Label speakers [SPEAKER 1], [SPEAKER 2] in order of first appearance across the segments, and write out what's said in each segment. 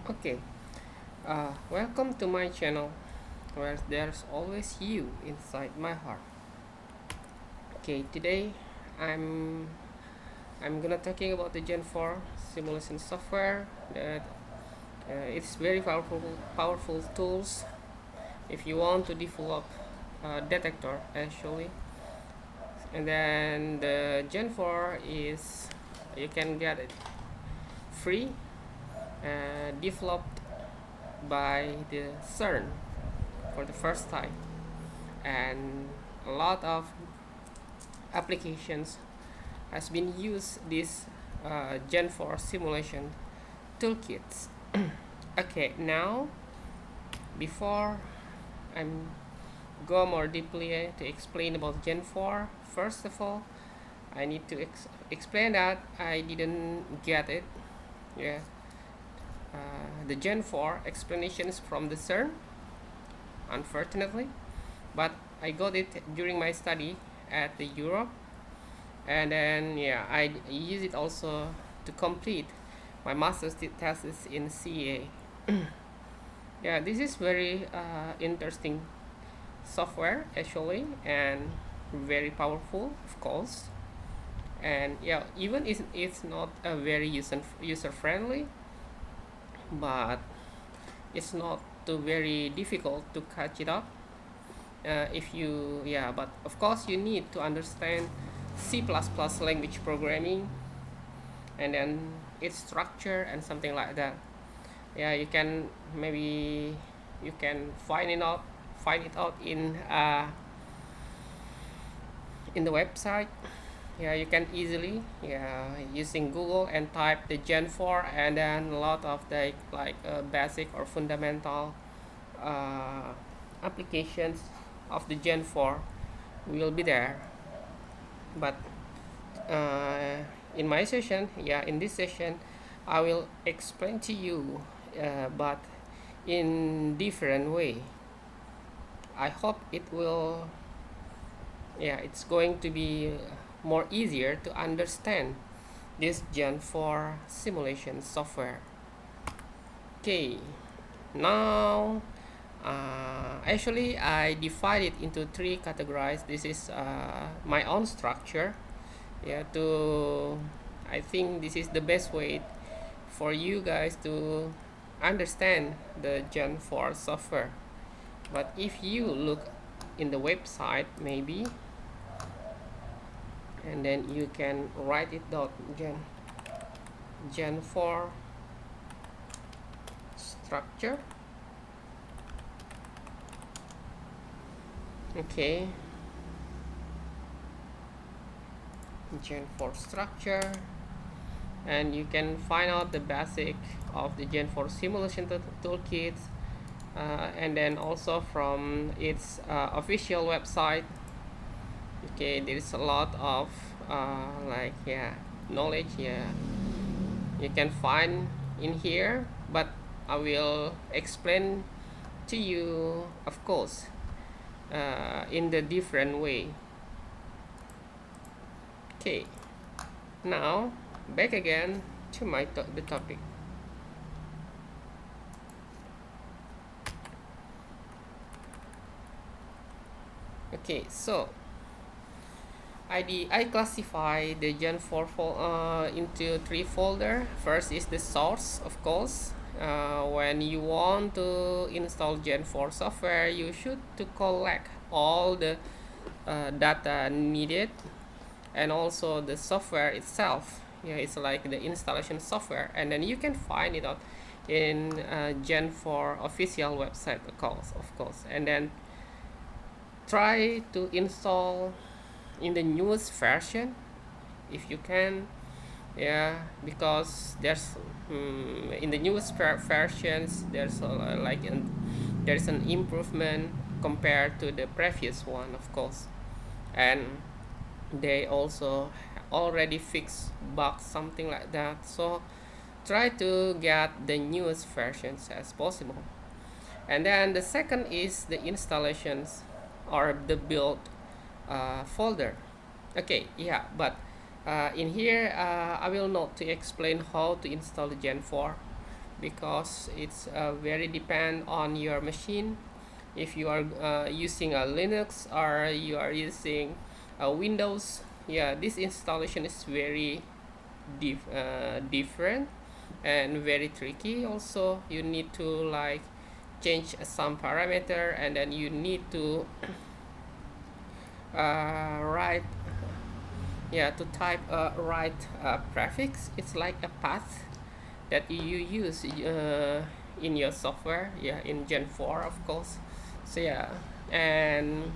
[SPEAKER 1] Okay, welcome to my channel where there's always you inside my heart. Okay, today I'm I'm gonna talking about the Gen 4 simulation software that it's very powerful tools if you want to develop a detector actually. And then the Gen 4 is you can get it free, developed by the CERN for the first time, and a lot of applications has been used this Gen 4 simulation toolkits. Okay, now before I'm go more deeply to explain about Gen 4, first of all I need to explain that I didn't get it. Yeah, the Gen 4 explanations from the CERN, unfortunately, but I got it during my study at the Europe, and then yeah, I use it also to complete my master's thesis in CA. Yeah, this is very interesting software actually, and very powerful, of course. And yeah, even it's not a very user friendly, but it's not too very difficult to catch it up. If you yeah, but of course you need to understand C++ language programming, and then its structure and something like that. Yeah, you can maybe you can find it out in the website. Yeah, you can easily, yeah, using Google and type the Gen 4, and then a lot of the basic or fundamental uh, applications of the Gen 4 will be there. But uh, in my session, yeah, in this session I will explain to you, but in different way. I hope it will, yeah, it's going to be more easier to understand this Gen 4 simulation software. Okay, now actually I divide it into three categories. This is my own structure. Yeah, to I think this is the best way for you guys to understand the Gen 4 software. But if you look in the website maybe, and then you can write it down, Gen 4 structure. Okay, Gen 4 structure, and you can find out the basic of the Gen 4 simulation toolkit, and then also from its official website. Okay, there is a lot of knowledge, yeah, you can find in here, but I will explain to you, of course, in the different way. Okay, now back again to the topic. Okay, so I classify the Gen 4 into three folder. First is the source, of course. When you want to install Gen 4 software, you should to collect all the data needed, and also the software itself. Yeah, it's like the installation software, and then you can find it out in Gen 4 official website, of course, and then try to install in the newest version if you can. Yeah, because there's in the newest versions there's there's an improvement compared to the previous one, of course, and they also already fix bugs, something like that. So try to get the newest versions as possible. And then the second is the installations or the build folder. Okay, yeah, but in here I will not to explain how to install the Gen 4, because it's very depend on your machine. If you are using a Linux or you are using a Windows, yeah, this installation is very different and very tricky. Also, you need to like change some parameter, and then you need to write, yeah, to type write prefix. It's like a path that you use in your software, yeah, in Geant4 of course. So yeah, and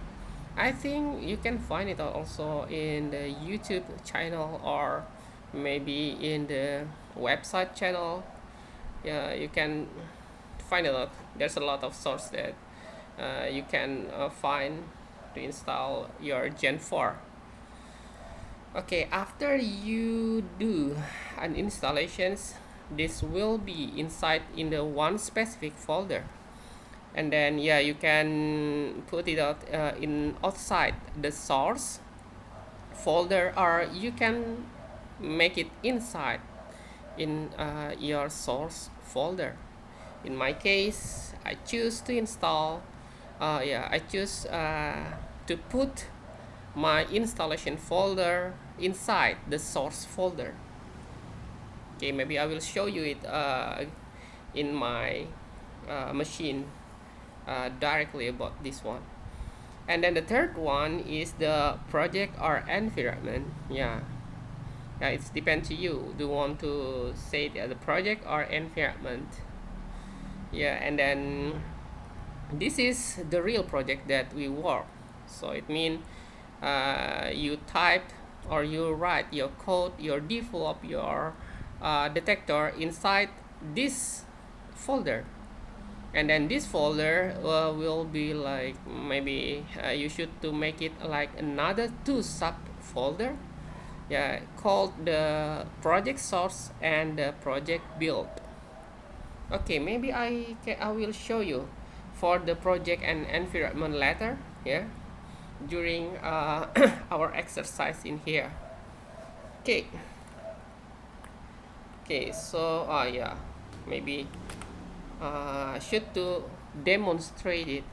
[SPEAKER 1] I think you can find it also in the YouTube channel or maybe in the website channel. Yeah, you can find a lot. There's a lot of source that you can find to install your Geant4. Okay, after you do an installations, this will be inside in the one specific folder, and then yeah, you can put it out in outside the source folder, or you can make it inside in your source folder. In my case, I choose to install I choose to put my installation folder inside the source folder. Okay, maybe I will show you it in my machine directly about this one. And then the third one is the project or environment. Yeah, it's depend to you. Do you want to say the project or environment? Yeah, and then this is the real project that we work. So it means you type or you write your code, you develop your detector inside this folder, and then this folder will be like, maybe you should to make it like another two subfolder, yeah, called the project source and the project build. Okay, maybe I will show you for the project and environment later, yeah, during our exercise in here. Okay, so yeah, maybe should to demonstrate it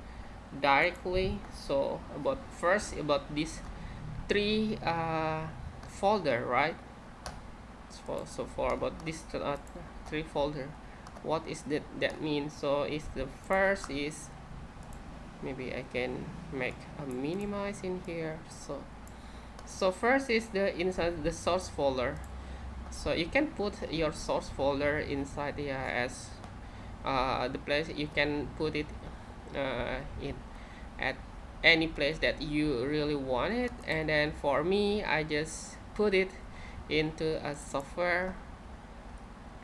[SPEAKER 1] directly. So about first about this three folder, right? So for about this three folder, what is that mean? So is the first is, maybe I can make a minimize in here. So first is the inside the source folder. So you can put your source folder inside here as the place you can put it in at any place that you really want it. And then for me, I just put it into a software,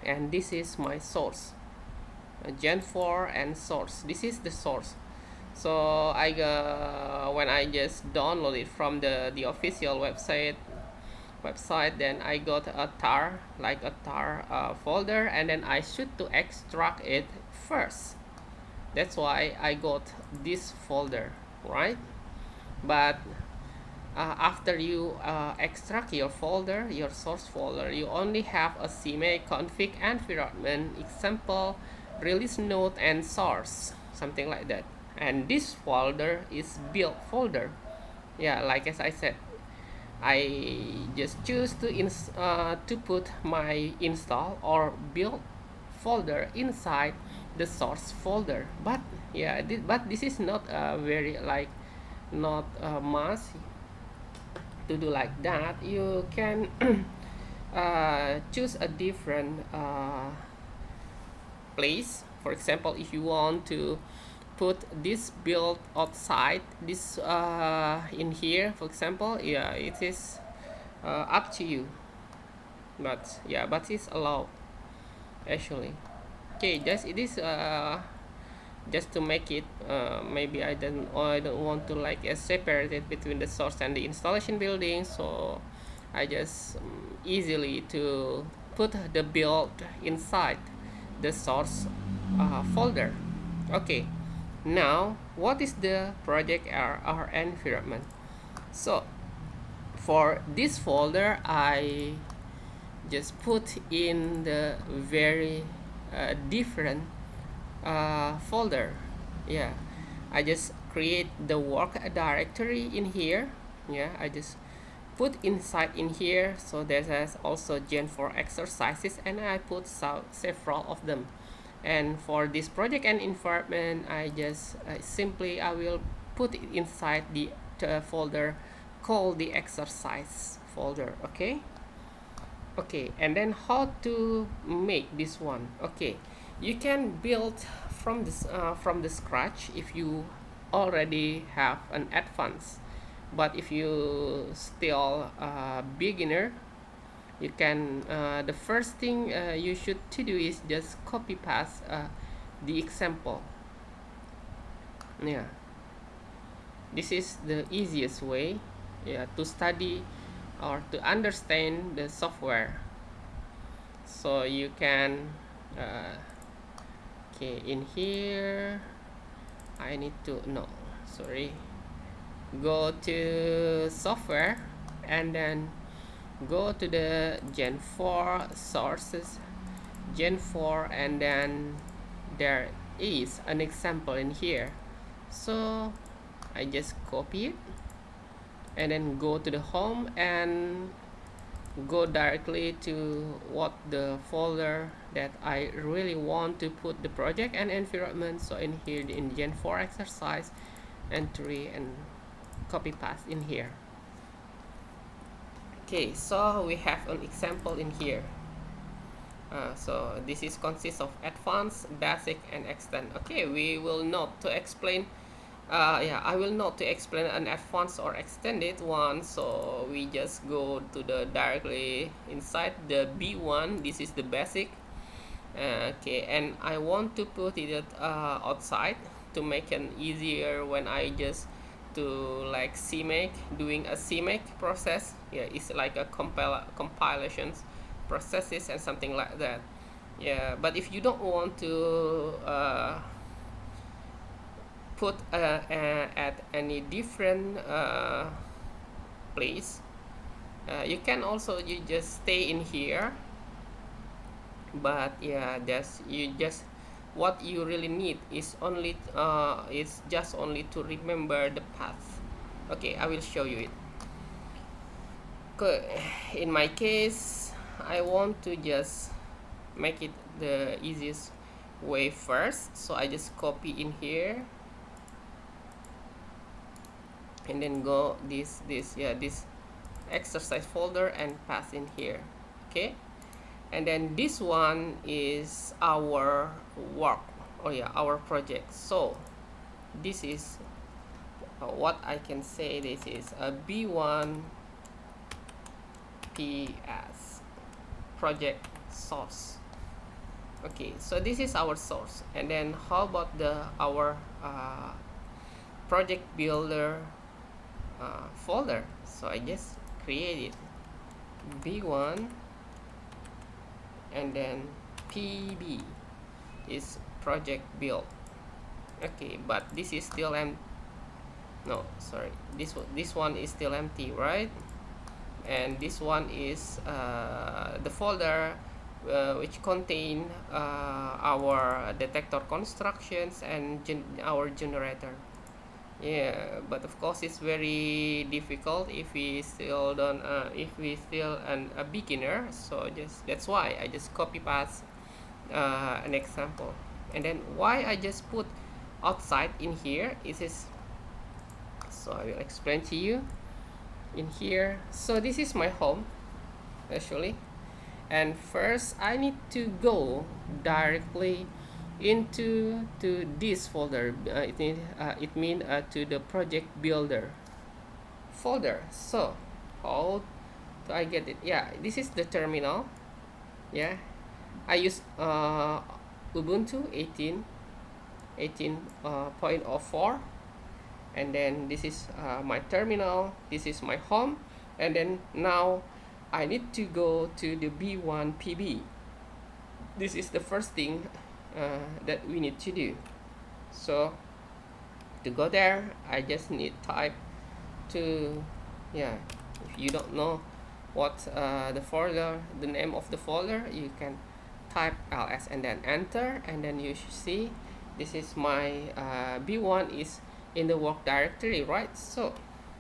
[SPEAKER 1] and this is my source, Geant4 and source. This is the source. So I when I just download it from the official website, then I got a tar, like a tar folder, and then I should to extract it first. That's why I got this folder, right? But after you extract your folder, your source folder, you only have a CMake config environment example, release note, and source, something like that. And this folder is build folder. Yeah, like as I said, I just choose to put my install or build folder inside the source folder. But yeah, but this is not very like not must to do like that. You can choose a different place. For example, if you want to put this build outside this in here, for example, yeah, it is up to you, but yeah, but it's allowed actually. Okay, just it is just to make it maybe I don't want to like separate it between the source and the installation building, so I just easily to put the build inside the source folder. Okay, now what is the project or environment? So for this folder, I just put in the very different folder. Yeah, I just create the work directory in here. Yeah, I just put inside in here, so there's also Geant4 exercises, and I put several of them. And for this project and environment, I just simply I will put it inside the folder called the exercise folder. Okay, and then how to make this one? Okay, you can build from the scratch if you already have an advance, but if you still a beginner, you can the first thing you should to do is just copy paste the example. Yeah, this is the easiest way, yeah, to study or to understand the software. So you can okay, in here I need to go to software, and then go to the Geant4 sources, Geant4, and then there is an example in here. So I just copy it and then go to the home and go directly to what the folder that I really want to put the project and environment. So in here, in Geant4 exercise, entry, and copy paste in here. Okay, so we have an example in here. So this is consists of advanced, basic, and extend. Okay, we will not to explain. Yeah, I will not to explain an advanced or extended one. So we just go to the directly inside the B1. This is the basic. Okay, and I want to put it outside to make it easier when I just to like CMake, doing a CMake process. Yeah, it's like a compilations processes and something like that. Yeah, but if you don't want to put at any different place, you can also you just stay in here. But yeah, just what you really need is only it's just only to remember the path. Okay, I will show you it. In my case, I want to just make it the easiest way first, so I just copy in here and then go this exercise folder and pass in here. Okay, and then this one is our work, our project. So this is what I can say, this is a B1 PS project source. Okay, so this is our source, and then how about our project builder folder? So I just create it, B1, and then PB is project build. Okay, but this is still this one is still empty, right? And this one is the folder which contain our detector constructions and our generator. Yeah, but of course it's very difficult if we still don't if we still a beginner. So that's why I just copy paste an example. And then why I just put outside in here is so I will explain to you in here. So this is my home actually, and first I need to go directly into this folder. It means to the project builder folder. So how do I get it? Yeah, this is the terminal. Yeah, I use Ubuntu 18.04, and then this is my terminal, this is my home, and then now I need to go to the B1 PB. This is the first thing that we need to do. So to go there, I just need type to, yeah, if you don't know what the name of the folder, you can type ls and then enter, and then you should see this is my b1 is in the work directory, right? So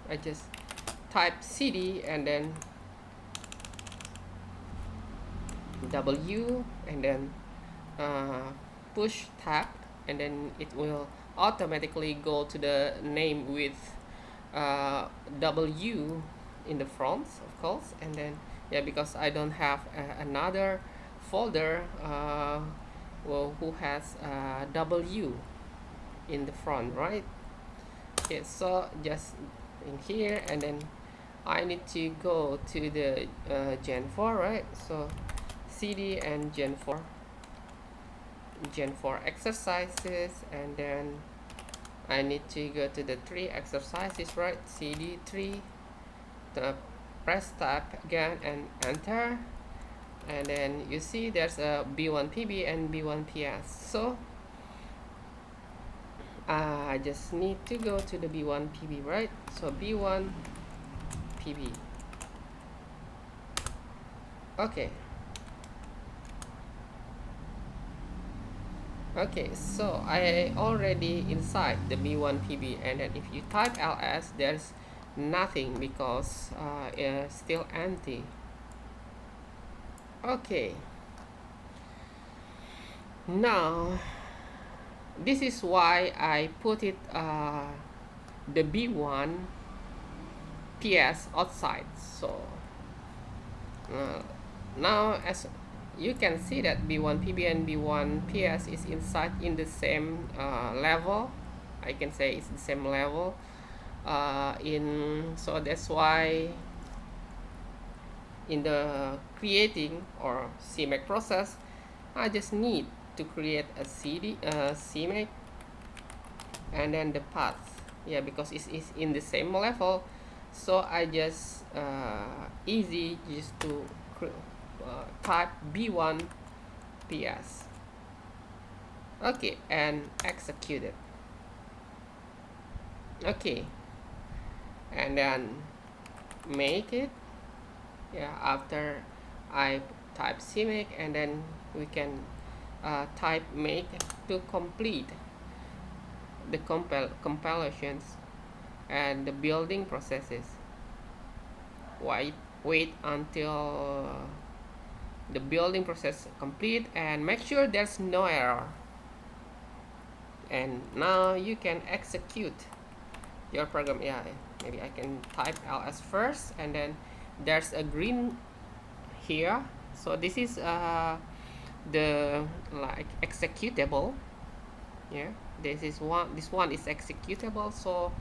[SPEAKER 1] I just type cd and then w and then push tab, and then it will automatically go to the name with w in the front, of course. And then yeah, because I don't have another folder well, who has w in the front, right? Okay, so just in here, and then I need to go to the Geant4, right? So cd and Geant4 exercises, and then I need to go to the 3 exercises, right? cd 3, press tab again and enter, and then you see there's a b1 pb and b1 ps. So I just need to go to the b1 pb, right? So b1 pb. Okay, so I already inside the b1 pb, and then if you type ls, there's nothing because it's still empty. Okay, now this is why I put it the b1 ps outside. So now as you can see that b1 pb and b1 ps is inside in the same level. I can say it's the same level so that's why in the creating or CMake process, I just need to create a CMake and then the path, yeah, because it's in the same level. So I just easy just to type b1 ps. Okay, and execute it. Okay, and then make it, yeah, after I type CMake, and then we can type make to complete the compilations and the building processes. Wait until the building process complete and make sure there's no error, and now you can execute your program. Yeah, maybe I can type ls first, and then there's a green here. So this is the like executable. Yeah, this one is executable. So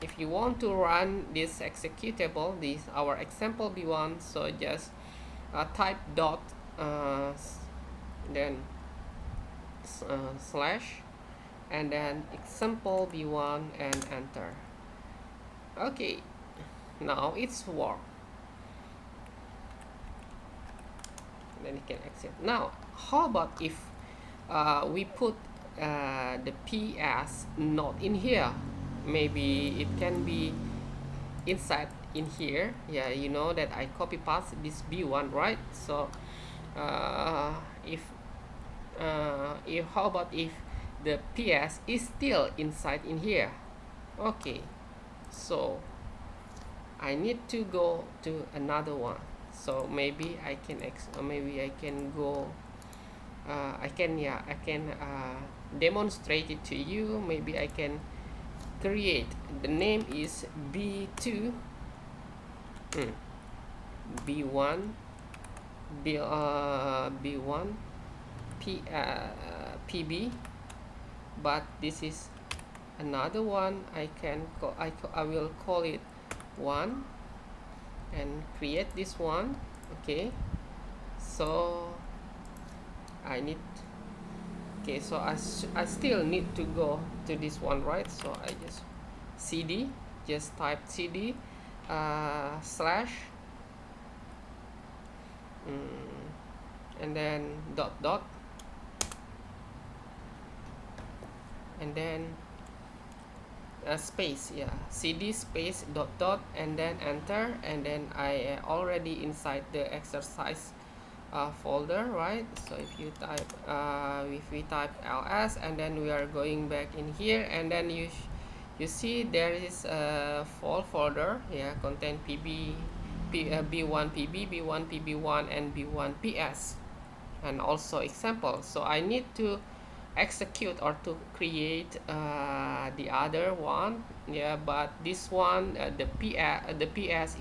[SPEAKER 1] if you want to run this executable, this our example b1, so just type dot then slash and then example b1 and enter. Okay, now it's work. Then you can exit. Now how about if we put the ps not in here? Maybe it can be inside in here. Yeah, you know that I copy paste this b1, right? So if how about if the ps is still inside in here? Okay, so I need to go to another one. So maybe I can go I can demonstrate it to you. Maybe I can create, the name is b2 b1 b1 pb, but this is another one. I will call it 1 and create this one. Okay, so I need, okay, so I still need to go to this one, right? So I just cd, just type cd slash and then dot and then space, yeah, cd space dot and then enter, and then I already inside the exercise folder, right? So if you type if we type ls, and then we are going back in here, and then you see there is a folder, yeah, contain b1 pb, b1 pb1, and b1 ps, and also example. So I need to execute or to create the other one, yeah, but this one, the ps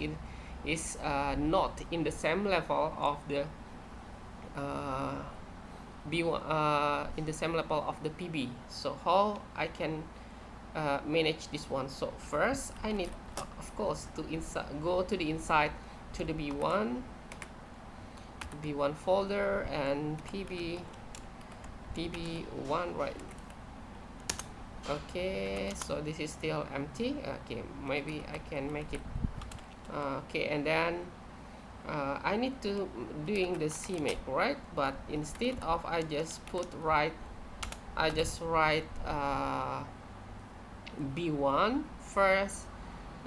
[SPEAKER 1] is not in the same level of the uh, b1, in the same level of the pb. So how I can manage this one? So first I need, of course, to go to the inside to the b1 folder, and pb1, right? Okay, so this is still empty. Okay, maybe I can make it okay, and then I need to doing the CMake, right? But instead of I just write b1 first,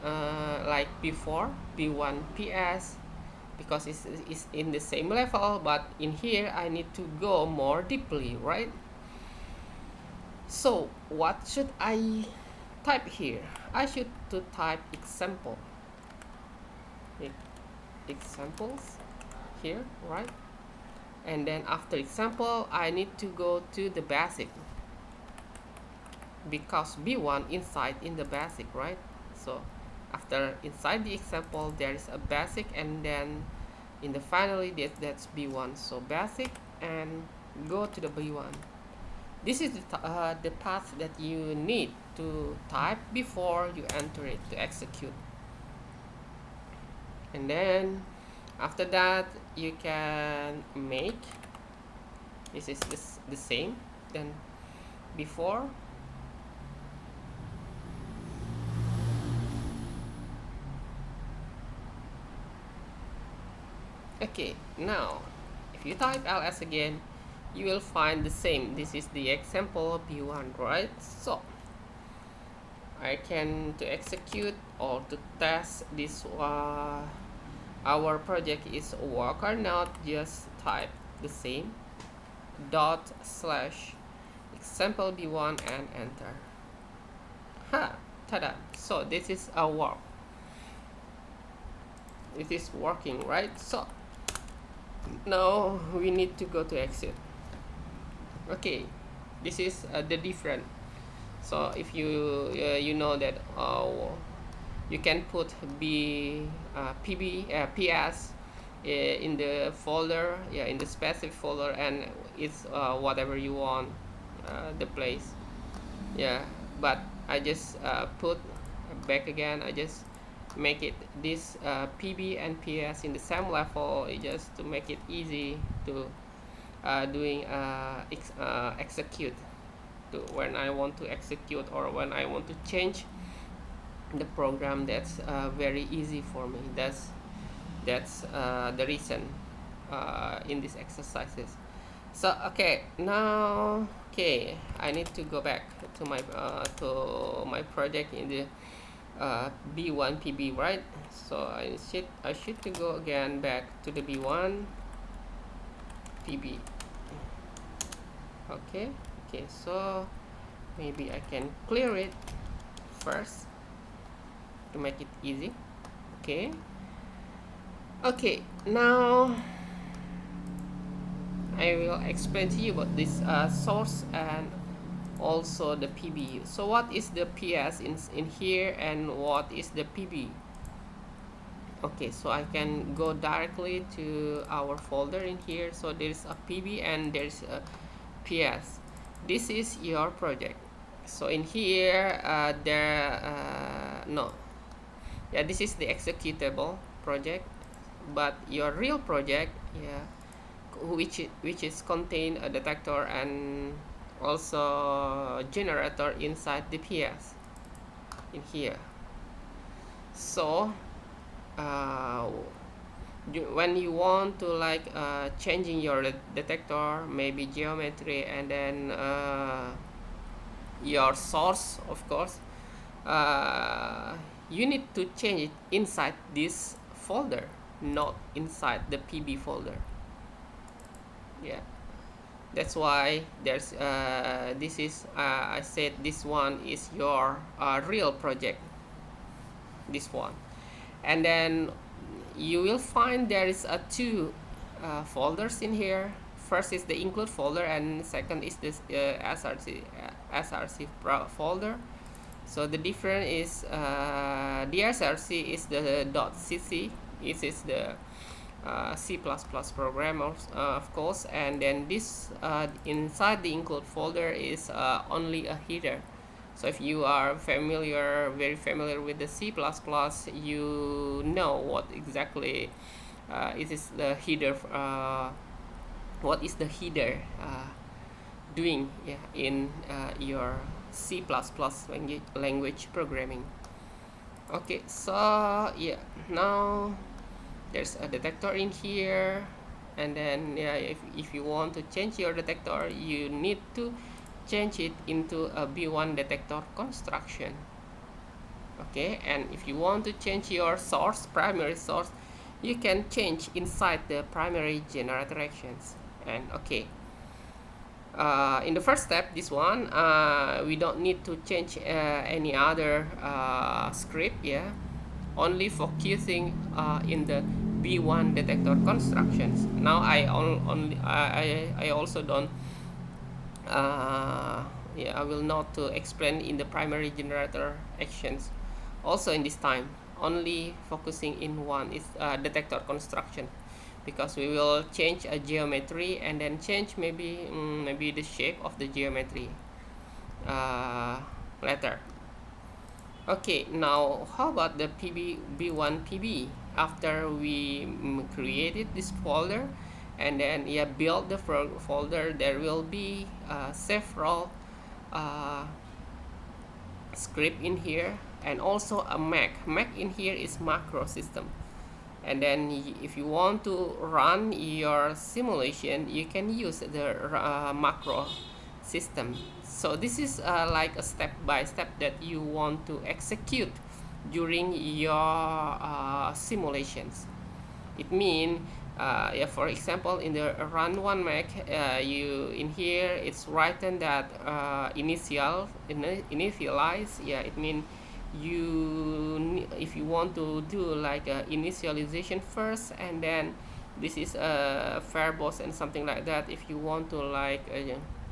[SPEAKER 1] like before, b1 ps, because it's in the same level, but in here I need to go more deeply, right? So what should I type here? I should to type examples here, right? And then after example I need to go to the basic, because b1 inside in the basic, right? So after inside the example there is a basic, and then in the finally that's b1. So basic, and go to the b1. This is the path that you need to type before you enter it to execute. And then after that you can make this is the same than before. Okay, now if you type ls again, you will find the same. This is the example b1, right? So I can to execute or to test this our project is work or not, just type the same /example b1 and enter. Tada! So this is our work. It is working, right? So now we need to go to exit. Okay, this is the different. So if you you know that you can put ps in the folder, yeah, in the specific folder, and it's whatever you want the place, yeah. But I just put back again. I just make it this pb and ps in the same level, just to make it easy to doing execute, to when I want to execute or when I want to change the program. That's very easy for me. That's the reason in these exercises. So okay, now okay, I need to go back to my project in the b1 pb, right? So I should to go again back to the b1 pb. Okay, so maybe I can clear it first to make it easy. Okay, now I will explain to you about this source and also the pb. So what is the ps in here, and what is the pb? Okay, so I can go directly to our folder in here. So there's a pb and there's a ps. This is your project. So in here this is the executable project, but your real project, yeah, which is contain a detector and also generator inside the ps in here. So when you want to like changing your detector, maybe geometry, and then your source, of course, you need to change it inside this folder, not inside the pb folder. Yeah, that's why there's this is I said this one is your real project, this one. And then you will find there is a two folders in here. First is the include folder, and second is this src folder. So the difference is the src is the .cc. It is the C++ programmers, of course, and then this inside the include folder is only a header. So if you are very familiar with the C++, you know what exactly it is the header. What is the header doing, yeah, in your C++ language programming. Okay, so yeah, now there's a detector in here, and then yeah, if you want to change your detector, you need to change it into a B1 detector construction. Okay, and if you want to change your source, primary source, you can change inside the primary generator actions. And okay, in the first step, this one, we don't need to change any other script, yeah, only focusing in the B1 detector constructions. Now I also don't yeah, I will not to explain in the primary generator actions. Also in this time, only focusing in one is detector construction, because we will change a geometry and then change maybe the shape of the geometry later. Okay, now how about the B1 PB? After we created this folder and then yeah, build the folder, there will be several script in here, and also a Mac in here is macro system. And then if you want to run your simulation, you can use the macro system. So this is like a step-by-step that you want to execute during your simulations. It means yeah, for example, in the run one Mac, you in here it's written that initialize. Yeah, it means if you want to do like a initialization first, and then this is a Firefox and something like that. If you want to like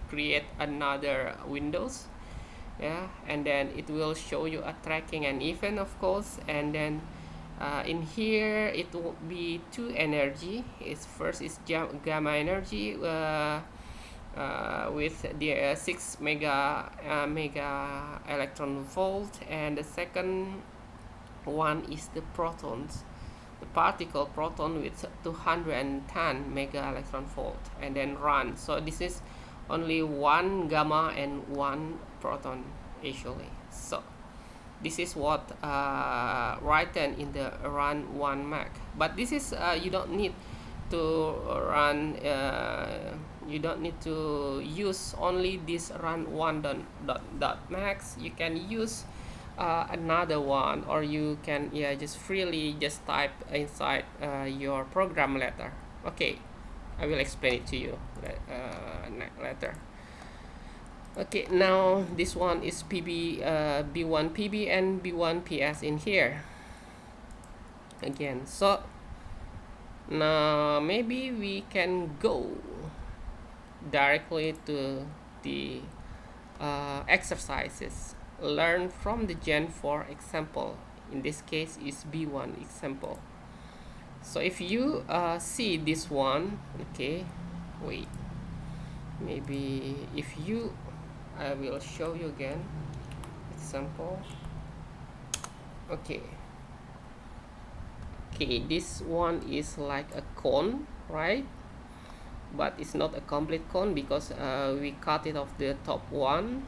[SPEAKER 1] create another Windows, yeah, and then it will show you a tracking and event, of course. And then in here it will be two energy. First is gamma energy with the 6 mega electron volt, and the second one is the protons, the particle proton with 210 mega electron volt, and then run. So this is only one gamma and one proton actually. So this is what written in the run one Mac. But this is you don't need to run you don't need to use only this run one dot max. You can use another one, or you can just freely just type inside your program letter. Okay, I will explain it to you later. Okay, now this one is B1 PB and B1 PS in here again. So now maybe we can go directly to the exercises. Learn from the Geant4 example. In this case is B1 example. So if you see this one, okay, wait, maybe if you I will show you again example. Okay, this one is like a cone, right? But it's not a complete cone because we cut it off the top one.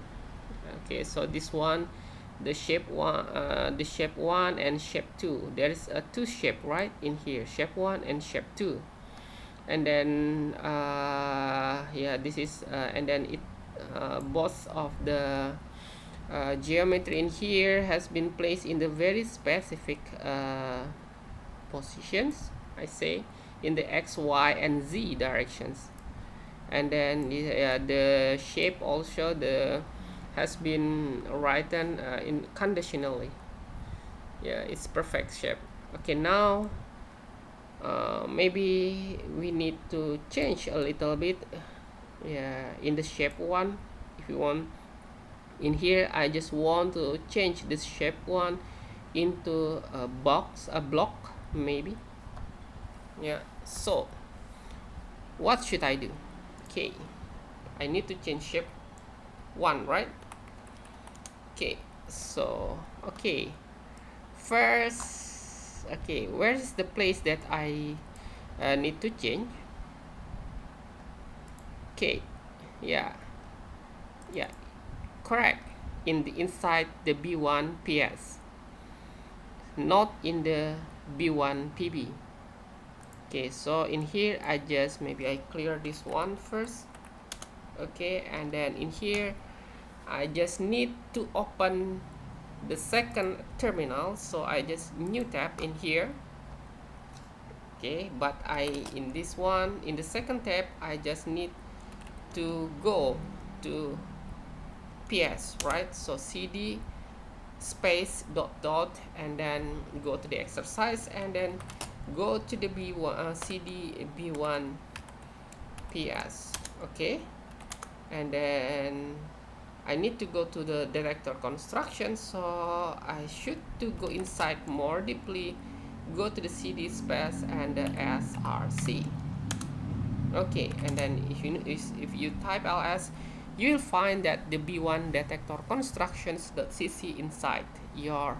[SPEAKER 1] Okay, so this one, the shape one and shape 2. There is a two shape right in here, shape 1 and shape 2. And then yeah, this is and then it both of the geometry in here has been placed in the very specific positions, I say, in the X, Y, and Z directions. and then the shape also has been written in conditionally. Yeah, it's perfect shape. Okay, now maybe we need to change a little bit, yeah, in the shape one. If you want, in here I just want to change this shape one into a box, a block maybe. Yeah, so what should I do? Okay, I need to change shape one, right? Okay, so okay, first, okay, where is the place that I need to change? Okay, yeah, yeah, correct, in the inside the B1 PS, not in the B1 PB. Okay, so in here I just maybe I clear this one first. Okay, and then in here I just need to open the second terminal, so I just new tab in here. Okay, but in this one, in the second tab, I just need to go to PS, right? So cd space dot dot, and then go to the exercise, and then go to the B1 cd B1 PS. Okay, and then I need to go to the director construction, so I should to go inside more deeply, go to the cd space and the src. Okay, and then if you type ls, you will find that the B1 detector constructions.cc inside your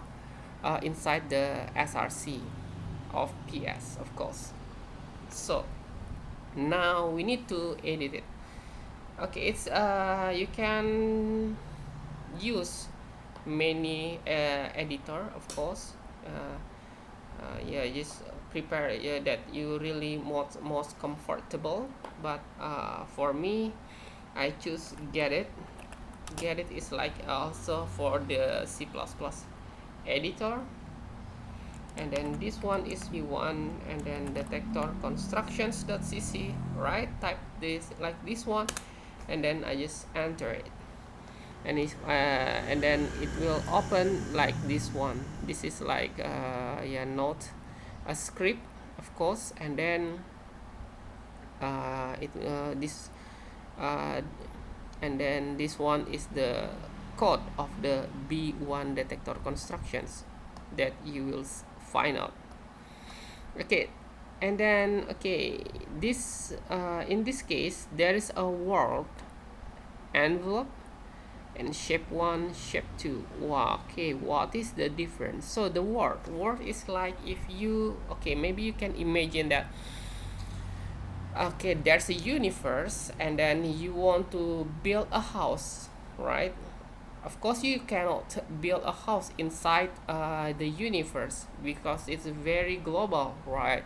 [SPEAKER 1] inside the src of PS, of course. So now we need to edit it. Okay, it's you can use many editor, of course. Yeah, just prepare, yeah, that you really most comfortable, but for me I choose Get it is like also for the C++ editor, and then this one is V1, and then detector constructions.cc, right? Type this like this one, and then I just enter it, and then it will open like this one. This is like yeah, not a script, of course, and then it this and then this one is the code of the B1 detector constructions that you will find out. Okay, and then okay, this in this case there is a word envelope and shape 1, shape 2. Wow, okay, what is the difference? So the word is like, if you, okay, maybe you can imagine that, okay, there's a universe, and then you want to build a house, right? Of course you cannot build a house inside the universe, because it's very global, right?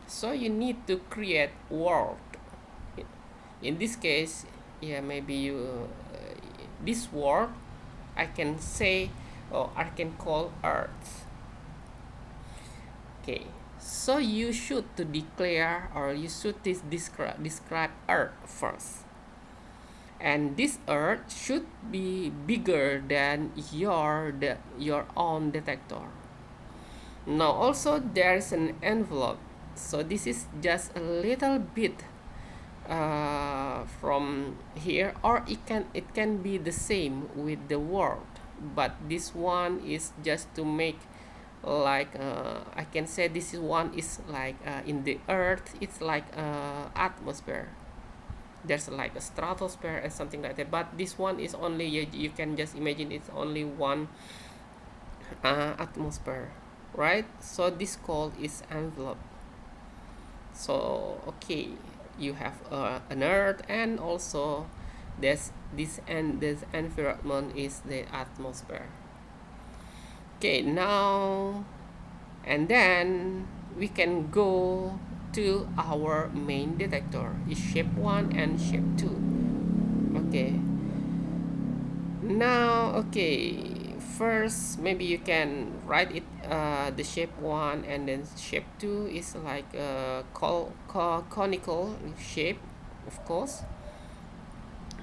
[SPEAKER 1] So you need to create world. In this case, yeah, maybe you this world I can say, or I can call Earth. Okay, so you should to declare, or you should describe Earth first, and this Earth should be bigger than your own detector. Now also there's an envelope, so this is just a little bit from here, or it can be the same with the world, but this one is just to make like I can say this one is like in the earth it's like atmosphere, there's like a stratosphere and something like that, but this one is only, you can just imagine it's only one atmosphere, right? So this called is envelope. So okay, you have an earth, and also this environment is the atmosphere. Okay, now and then we can go to our main detector, is shape 1 and shape 2. Okay, now okay, first maybe you can write it the shape 1, and then shape 2 is like a conical shape, of course,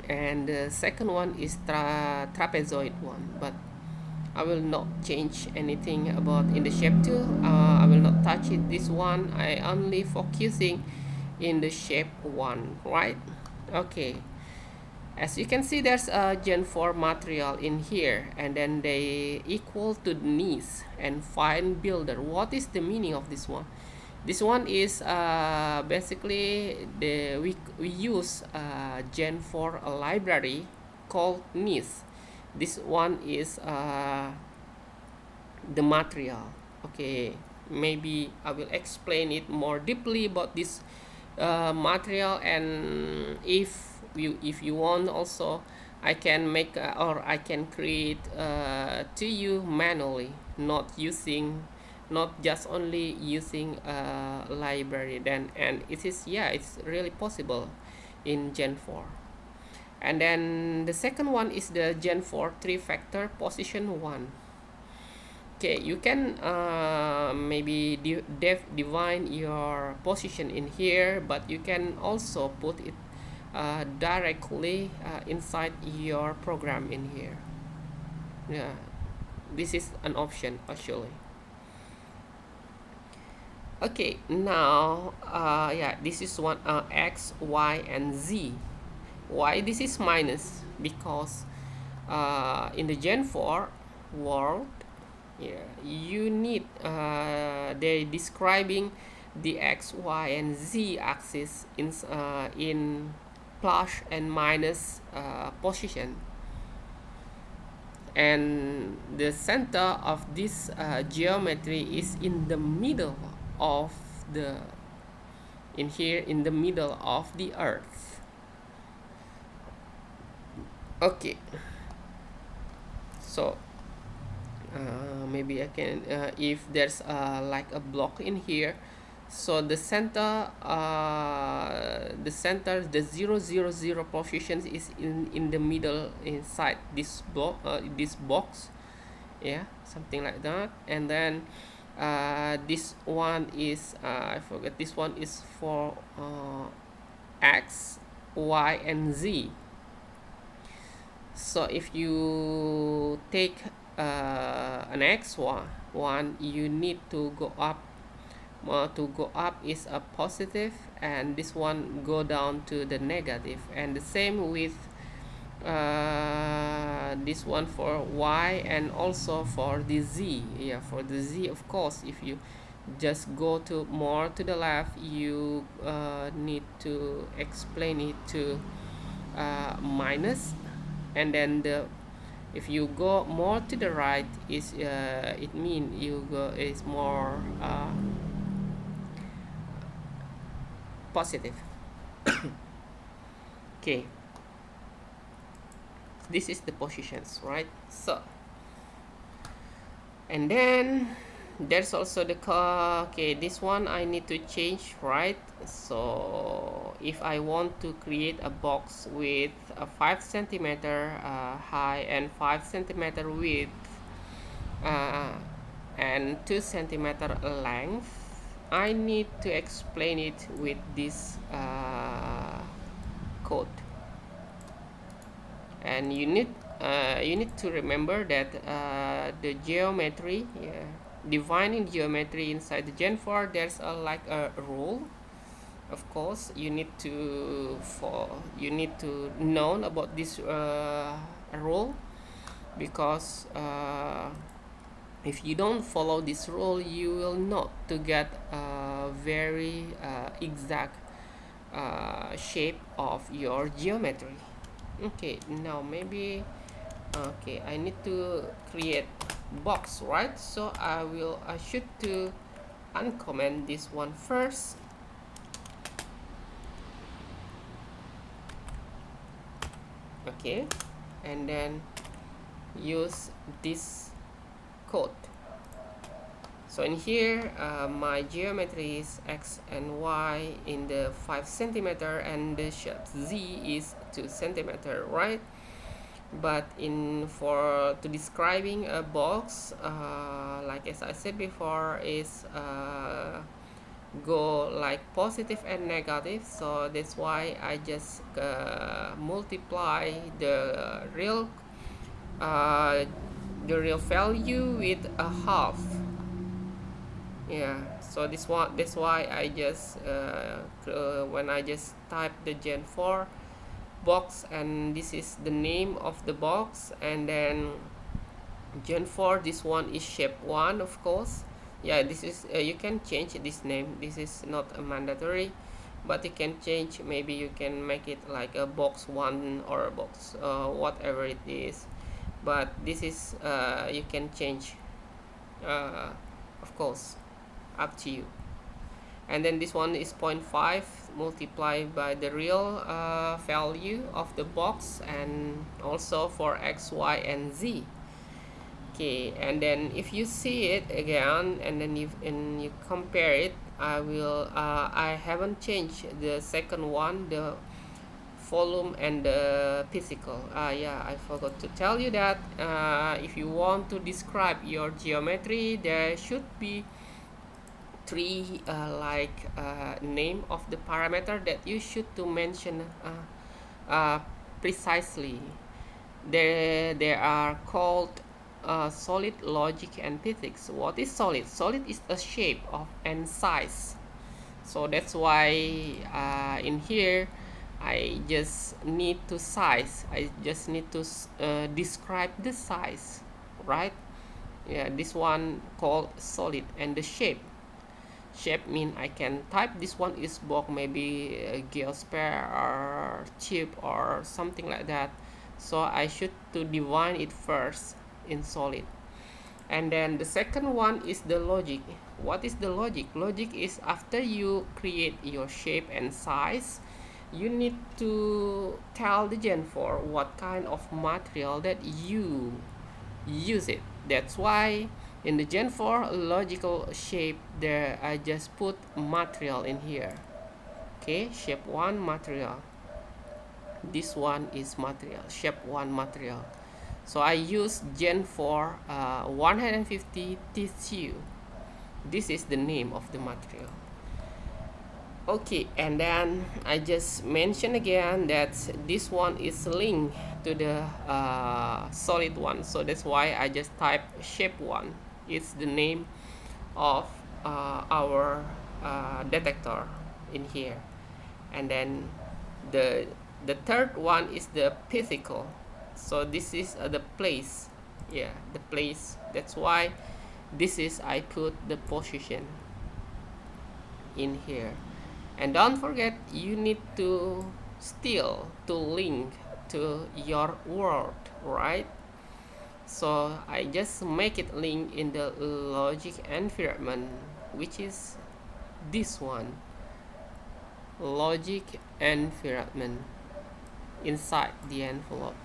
[SPEAKER 1] and the second one is trapezoid one, but I will not change anything about in the shape tool. I will not touch it. This one I only focusing in the shape one, right? Okay, as you can see, there's a Geant4 material in here, and then they equal to the knees and find builder. What is the meaning of this one? This one is basically we use Geant4 a library called knees. This one is the material. Okay, maybe I will explain it more deeply about this material, and if you want also, I can make or I can create to you manually, not just only using a library. Then, and it is, yeah, it's really possible in Geant4. And then the second one is the Geant4 3-factor position 1. Okay, you can maybe define your position in here, but you can also put it directly inside your program in here. Yeah, this is an option actually. Okay, now yeah, this is one X, Y, and Z. Why this is minus? Because in the Geant4 world, yeah, you need they describing the X, Y, and Z axis in plus and minus position, and the center of this geometry is in the middle of the in here in the middle of the earth. Okay, so maybe I can if there's like a block in here, so the center the 0 0 0 position is in the middle inside this block, this box, yeah, something like that. And then this one is I forget, this one is for X, Y, and Z. So if you take an X1, you need to go up. To go up is a positive, and this one go down to the negative. And the same with this one for Y, and also for the Z. Yeah, for the Z, of course, if you just go to more to the left, you need to explain it to minus, and then if you go more to the right, is it mean you go is more positive. Okay, this is the positions, right? So, and then there's also the okay, this one I need to change, right? So if I want to create a box with a 5 centimeter high and 5 centimeter width and 2 centimeter length, I need to explain it with this code. And you need to remember that the geometry, yeah, defining geometry inside the Geant4, there's like a rule. Of course, you need to know about this rule, because if you don't follow this rule, you will not to get a very exact shape of your geometry. Okay, now maybe okay, I need to create box, right? So I should to uncomment this one first. Okay, and then use this code. So in here my geometry is X and Y in the 5 centimeter, and the shape Z is 2 centimeter, right? But to describing a box, like as I said before, is go like positive and negative, so that's why I just multiply uh, the real value with a half. Yeah, so this one, that's why I just when I just type the Geant4 box, and this is the name of the box, and then Geant4, this one is shape 1, of course. Yeah, this is you can change this name, this is not a mandatory, but you can change, maybe you can make it like a box 1 or a box whatever it is, but this is you can change, uh, of course, up to you. And then this one is 0.5 multiplied by the real value of the box, and also for x, y, and z. Okay, and then if you see it again, and then you compare it, I haven't changed the second one, the volume and the physical. Yeah, I forgot to tell you that if you want to describe your geometry, there should be three name of the parameter that you should to mention precisely. They are called solid, logic, and physics. What is solid? Solid is a shape of and size. So that's why in here I just need to size. I just need to describe the size, right? Yeah, this one called solid, and the shape. Shape mean I can type this one is box, maybe a geosphere or chip or something like that. So I should to define it first in solid. And then the second one is the logic. What is the logic? Logic is after you create your shape and size, you need to tell the Geant4 what kind of material that you use it. That's why in the Geant4 logical shape, there I just put material in here. Okay, shape 1 material. This one is material, shape 1 material. So I use Geant4 150 tissue. This is the name of the material. Okay, and then I just mention again that this one is linked to the solid one, so that's why I just type shape 1. It's the name of our detector in here. And then the third one is the physical, so this is the place. Yeah, the place, that's why this is I put the position in here. And don't forget, you need to still to link to your world, right? So I just make it link in the logic environment, which is this one, logic environment, inside the envelope.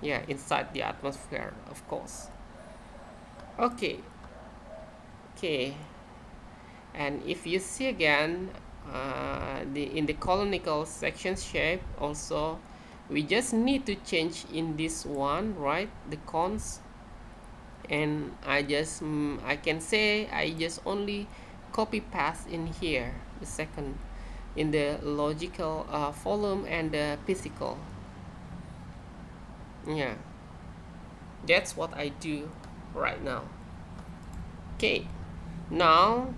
[SPEAKER 1] Yeah, inside the atmosphere, of course. Okay, and if you see again in the colonical section shape also, we just need to change in this one, right, the cons. And I can say I just only copy paste in here the second in the logical volume and the physical. Yeah, that's what I do right now. Okay, now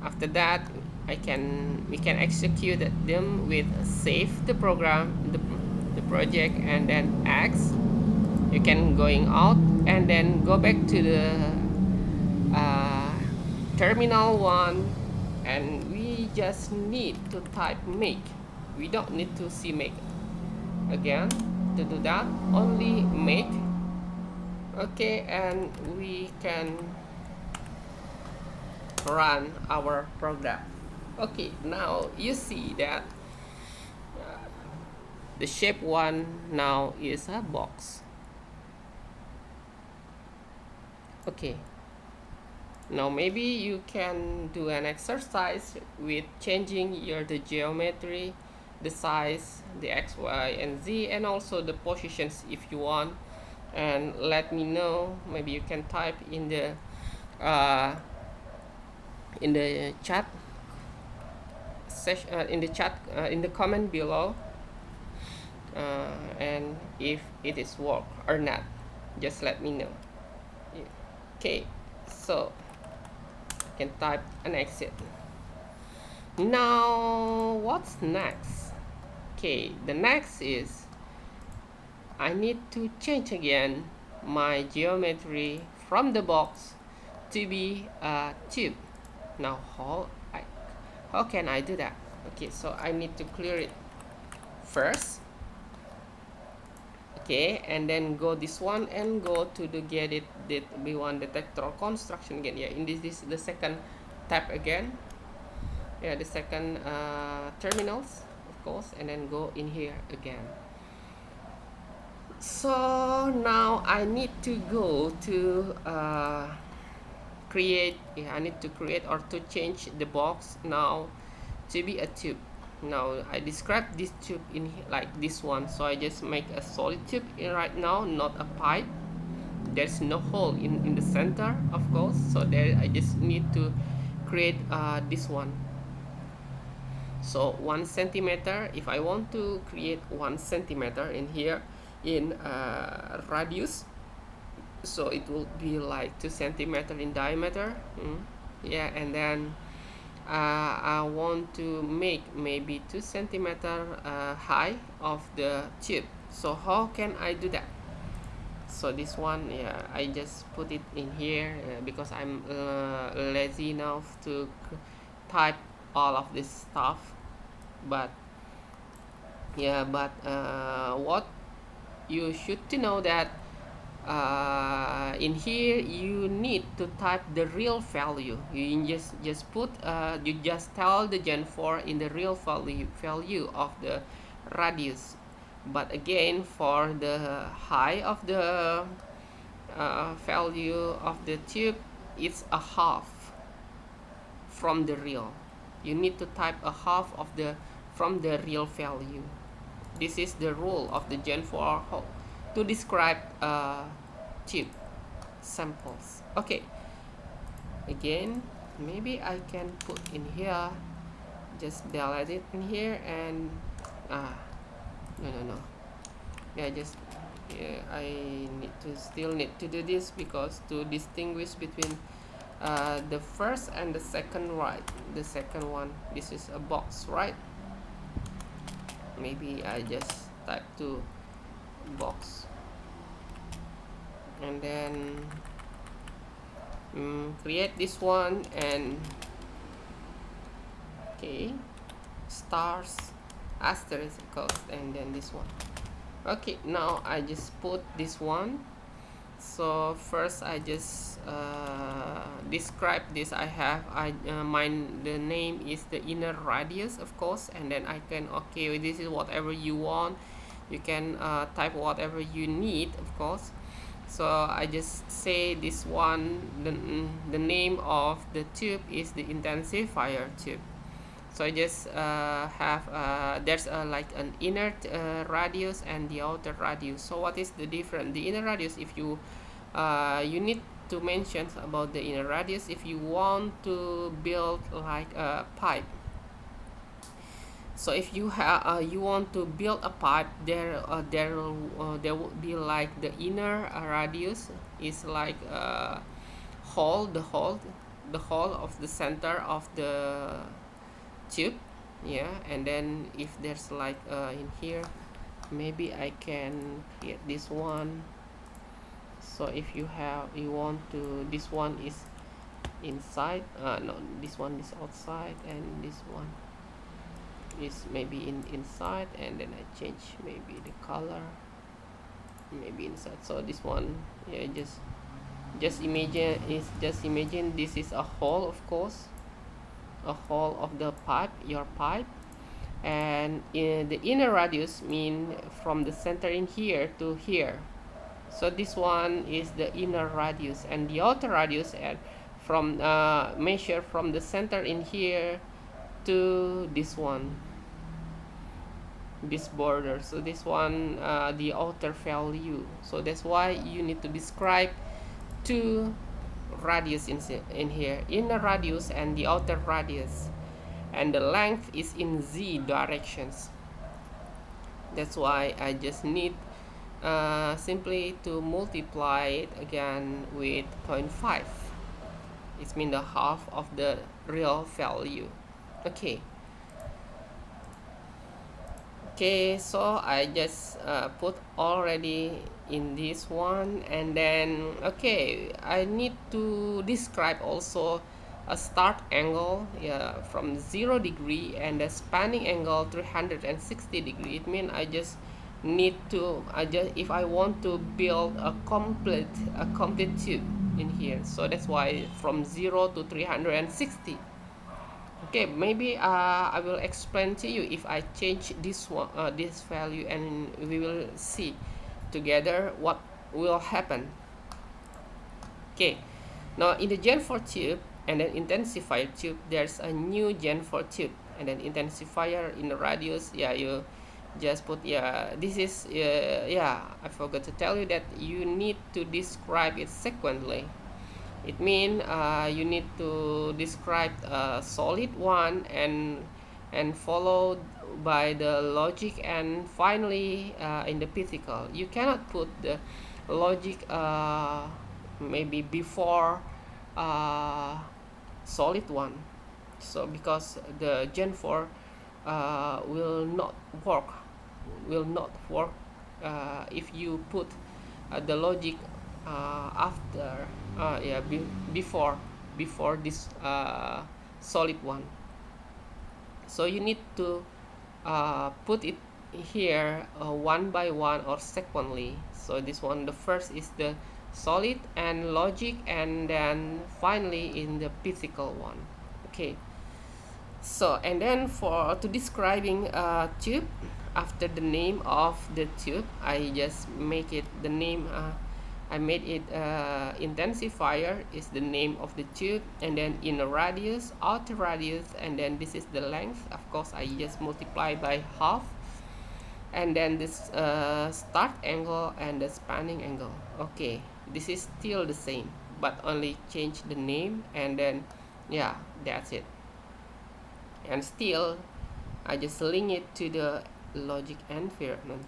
[SPEAKER 1] after that we can execute them with save the program, the project, and then X. You can going out and then go back to the terminal one, and we just need to type make. We don't need to see make again. To do that, only make. Okay, and we can run our program. Okay, now you see that the shape 1 now is a box. Okay, now maybe you can do an exercise with changing the geometry, the size, the x, y, and z, and also the positions if you want, and let me know. Maybe you can type in the in the chat session, in the chat, in the comment below, and if it is work or not, just let me know. Okay, so I can type an exit. Now what's next? Okay, the next is I need to change again my geometry from the box to be a tube. Now how can I do that? Okay, so I need to clear it first. Okay, and then go this one and go to the get it that we want detector construction again. Yeah, in this the second tab again. Yeah, the second terminals, of course, and then go in here again. So now I need to go to create. Yeah, I need to create or to change the box now to be a tube. Now I describe this tube in like this one, so I just make a solid tube in right now, not a pipe. There's no hole in the center, of course, so there I just need to create this one. So 1 centimeter, if I want to create 1 centimeter in here in radius, so it will be like 2 centimeter in diameter. Yeah, and then I want to make maybe 2 centimeter high of the tube. So how can I do that? So this one, yeah, I just put it in here because I'm lazy enough to type all of this stuff. But yeah, but what you should to know that in here you need to type the real value. You just put you just tell the Geant4 in the real value of the radius. But again, for the height of the value of the tube, it's a half from the real. You need to type a half of the from the real value. This is the rule of the Geant4 to describe tube samples. Okay, again, maybe I can put in here, just delete it in here, and no, yeah, just yeah, I still need to do this because to distinguish between the first and the second, right? The second one, this is a box, right? Maybe I just type to box, and then create this one, and okay, stars, asterisks, and then this one. Okay, now I just put this one. So first I just describe this. I have the name is the inner radius, of course, and then I can, okay, this is whatever you want. You can type whatever you need, of course. So I just say this one, the name of the tube is the intensifier tube. So I just have there's like an inner radius and the outer radius. So what is the difference? The inner radius, if you you need to mention about the inner radius if you want to build like a pipe. So if you have you want to build a pipe, there would be like the inner radius is like the hole of the center of the tube. Yeah, and then if there's like in here, maybe I can create this one. So if you want to, this one is inside, no, this one is outside, and this one is maybe inside, and then I change maybe the color, maybe inside. So this one, yeah, just imagine this is a hole, of course, a hole of the pipe, your pipe, and the inner radius mean from the center in here to here. So this one is the inner radius, and the outer radius and from measure from the center in here to this one, this border. So this one the outer value. So that's why you need to describe two radius in here, inner radius and the outer radius, and the length is in z directions. That's why I just need simply to multiply it again with 0.5. It means the half of the real value. Okay. Okay, so I just put already in this one, and then okay, I need to describe also a start angle, yeah, from 0 degree, and a spanning angle 360 degree. It means I just need to if I want to build a complete tube in here, so that's why from 0 to 360. Okay, maybe I will explain to you if I change this one, this value, and we will see together what will happen. Okay, now in the Geant4 tube and then intensifier tube, there's a new Geant4 tube, and then intensifier in the radius. Yeah, you just put, yeah, this is yeah, I forgot to tell you that you need to describe it sequentially. It means you need to describe a solid one, and followed by the logic, and finally in the physical. You cannot put the logic maybe before solid one, so because the Geant4 will not work if you put the logic after yeah, before this solid one. So you need to put it here one by one or sequentially. So this one, the first is the solid and logic, and then finally in the physical one. Okay, so and then for to describing a tube, after the name of the tube, I just make it the name, I made it intensifier is the name of the tube, and then inner radius, outer radius, and then this is the length. Of course, I just multiply by half, and then this start angle and the spanning angle. Okay, this is still the same, but only change the name, and then yeah, that's it. And still, I just link it to the logic environment.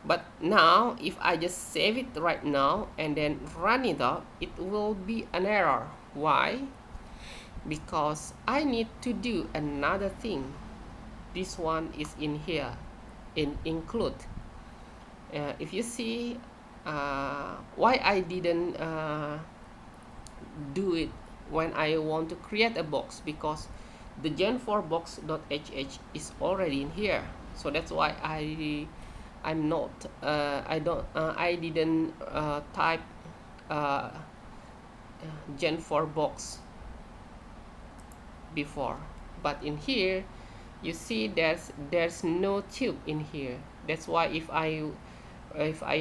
[SPEAKER 1] But now if I just save it right now and then run it up, it will be an error. Why? Because I need to do another thing. This one is in here, in include. If you see why I didn't do it when I want to create a box, because the Geant4 box.hh is already in here. So that's why I'm not I didn't type Geant4 box before. But in here you see there's no tube in here. That's why if I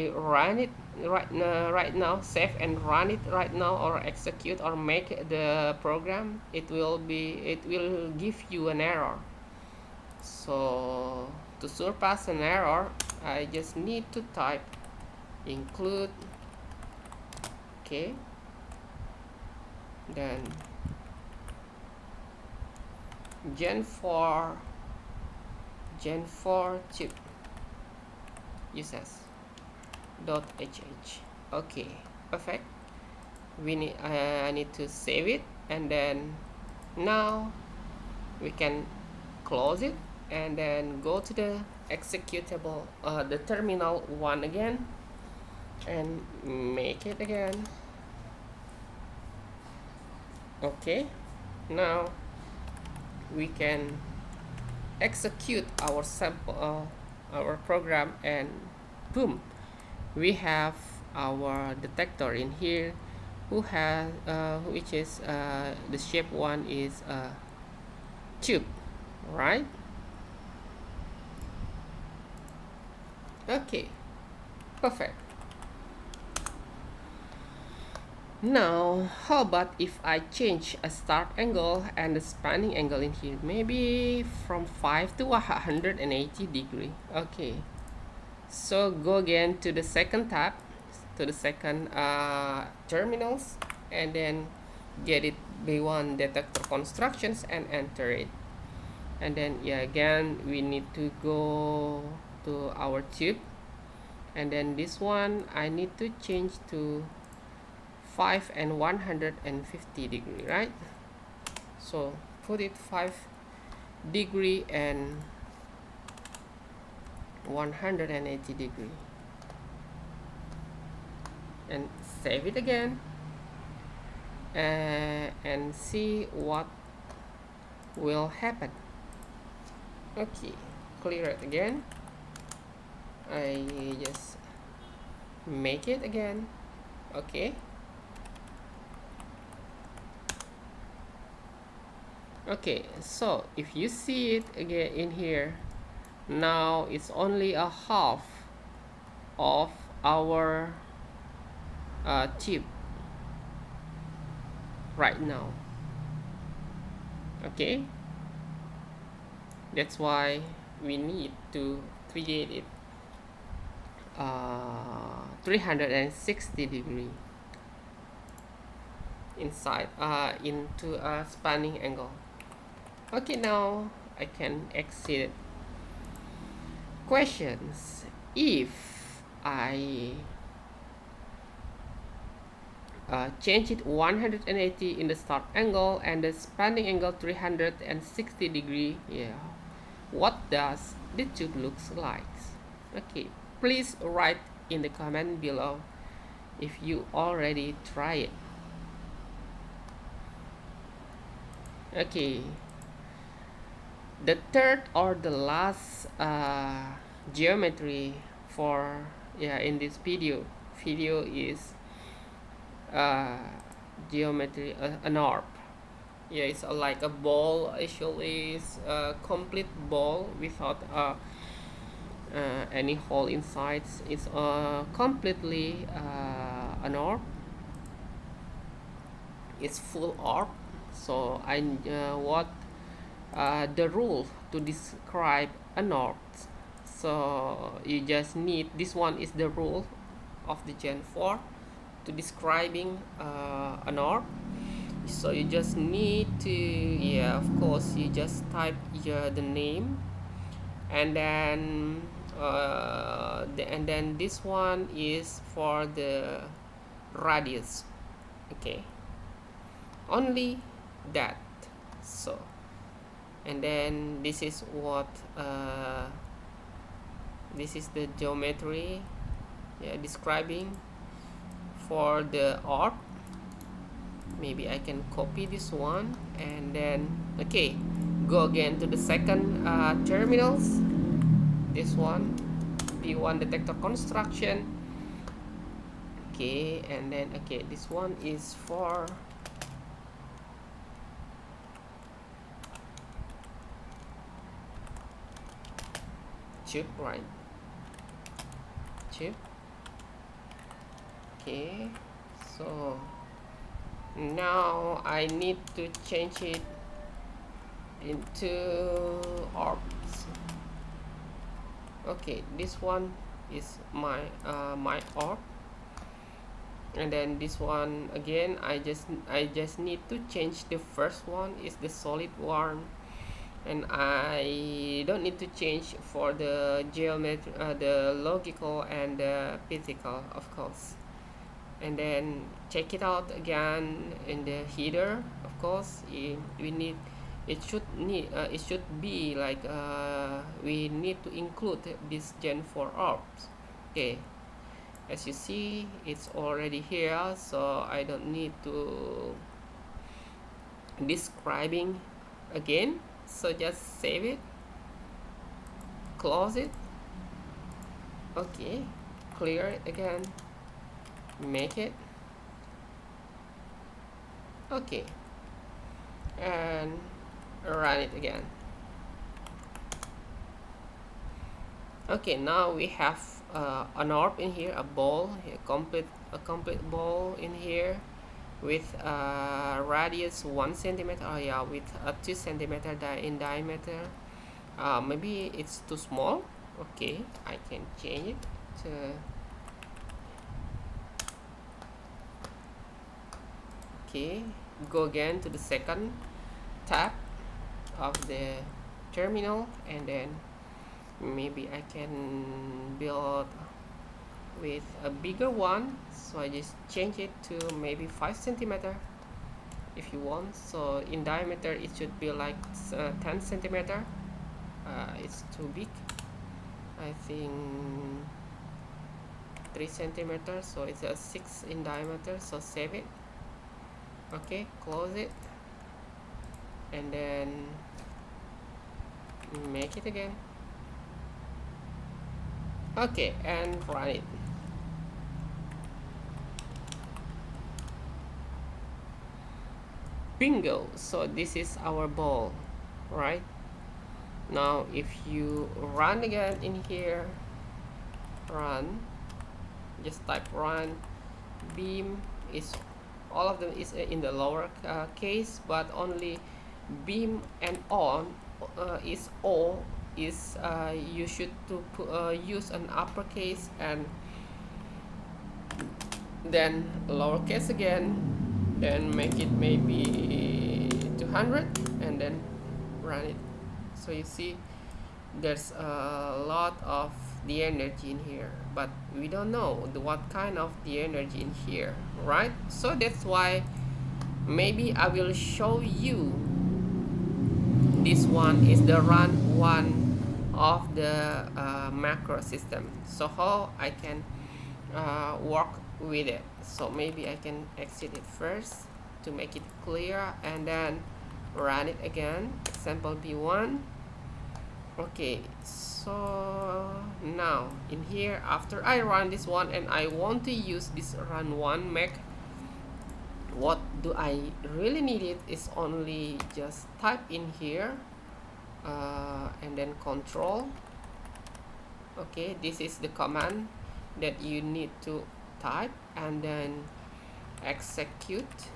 [SPEAKER 1] run it right now, save and run it right now, or execute or make the program, it will give you an error. So to surpass an error, I just need to type include. Okay, then Geant4 tube uses .hh. Okay, perfect. I need to save it, and then now we can close it, and then go to the executable, the terminal one again, and make it again. Okay, now we can execute our sample, our program, and boom, we have our detector in here, which is the shape one is tube, right? Okay, perfect. Now how about if I change a start angle and the spanning angle in here, maybe from 5 to 180 degree. Okay, so go again to the second tab, to the second terminals, and then get it B1 detector constructions and enter it. And then yeah, again we need to go to our tube, and then this one I need to change to 5 and 150 degree, right? So put it 5 degree and 180 degree, and save it again, and see what will happen. Okay, clear it again. I just make it again. Okay. Okay, so if you see it again in here, now it's only a half of our chip right now. Okay, that's why we need to create it 360 degree inside into a spanning angle. Okay, now I can exit it. Questions: if I change it 180 in the start angle and the spanning angle 360 degree, yeah, what does the tube looks like? Okay, please write in the comment below if you already try it. Okay, the third or the last geometry for in this video is geometry, an orb. Yeah, it's like a ball. Actually, it's a complete ball without any hole inside. It's completely an orb. It's full orb. So I what the rule to describe an orb. So you just need, this one is the rule of the Geant4 to describing an orb. So you just need to, yeah, of course, you just type the name, and then this one is for the radius. Okay, only that. So, and then this is what this is the geometry, yeah, describing for the orb. Maybe I can copy this one, and then okay, go again to the second terminals. This one, B1 detector construction. Okay, and then okay, this one is for tube, right? Tube. Okay, so now I need to change it into orbs. Okay, this one is my my orb, and then this one again I just need to change. The first one is the solid one, and I don't need to change for the geometry, the logical and the physical, of course. And then check it out again in the header. Of course, we need, it should be like we need to include this Geant4 orbs. Okay, as you see, it's already here, so I don't need to describing again. So just save it, close it. Okay, clear it again, make it. Okay, and run it again. Okay, now we have an orb in here, a ball, a complete ball in here with radius 1 centimeter. Oh yeah, with 2 centimeter in diameter. Maybe it's too small. Okay, I can change it to Okay, go again to the second tab of the terminal, and then maybe I can build with a bigger one, so I just change it to maybe 5 centimeter if you want. So in diameter it should be like 10 centimeter. It's too big, I think 3 centimeters, so it's a 6 in diameter, so save it. Okay, close it, and then make it again. Okay, and run it. Bingo! So this is our ball, right? Now if you run again in here, run, just type run. Beam is, all of them is in the lower case, but only beam and on is all is you should to use an uppercase, and then lowercase again, then make it maybe 200, and then run it. So you see there's a lot of the energy in here, but we don't know what kind of the energy in here, right? So that's why maybe I will show you. This one is the run one of the macro system, so how I can work with it. So maybe I can exit it first to make it clear, and then run it again. Example B1. Okay, so now in here, after I run this one and I want to use this run one make, what do I really need it is only just type in here and then control. Okay, this is the command that you need to type, and then execute.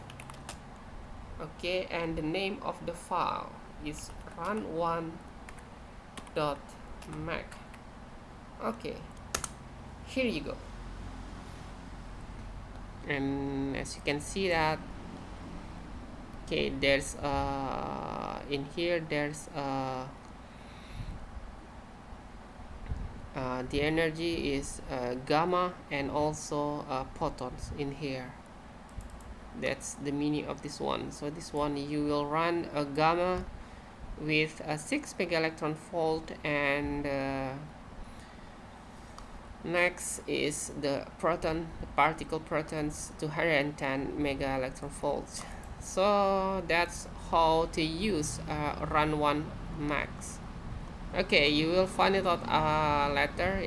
[SPEAKER 1] Okay, and the name of the file is run1.mac. okay, here you go. And as you can see that, okay, there's in here there's the energy is gamma and also photons in here. That's the meaning of this one. So this one you will run a gamma with a 6 mega electron volt, and next is the proton, the particle protons, 210 mega electron volts. So that's how to use run one max. Okay, you will find it out later,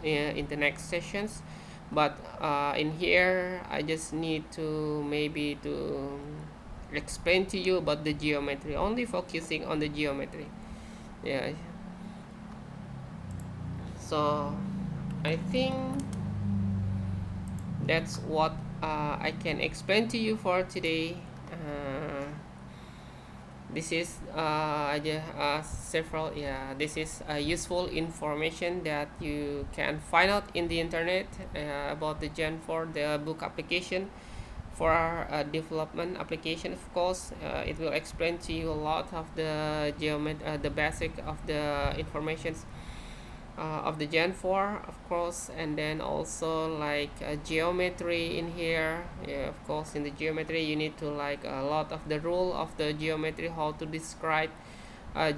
[SPEAKER 1] in the next sessions. But in here I just need to maybe to explain to you about the geometry, only focusing on the geometry. Yeah, so I think that's what I can explain to you for today. This is several, this is useful information that you can find out in the internet about the Geant4, the book application for development application. Of course, it will explain to you a lot of the the basic of the informations of the Geant4, of course, and then also like geometry in here. Yeah, of course, in the geometry you need to like a lot of the rule of the geometry, how to describe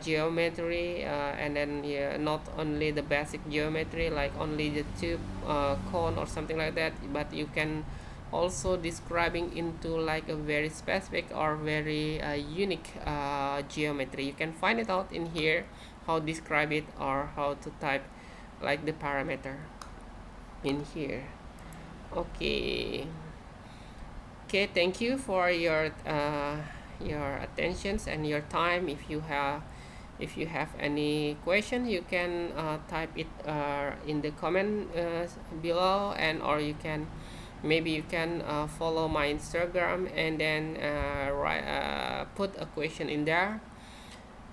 [SPEAKER 1] geometry, and then not only the basic geometry like only the tube, cone or something like that, but you can also describing into like a very specific or very unique geometry. You can find it out in here, how describe it or how to type like the parameter in here. Okay, thank you for your attentions and your time. If you have any question, you can type it in the comment below, and or you can follow my Instagram, and then put a question in there.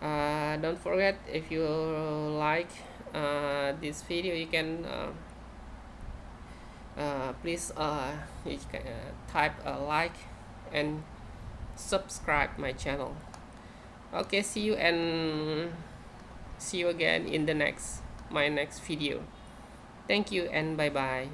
[SPEAKER 1] Don't forget, if you like this video, you can please you can, type a like and subscribe my channel. Okay, see you and see you again in the next my next video. Thank you and bye bye.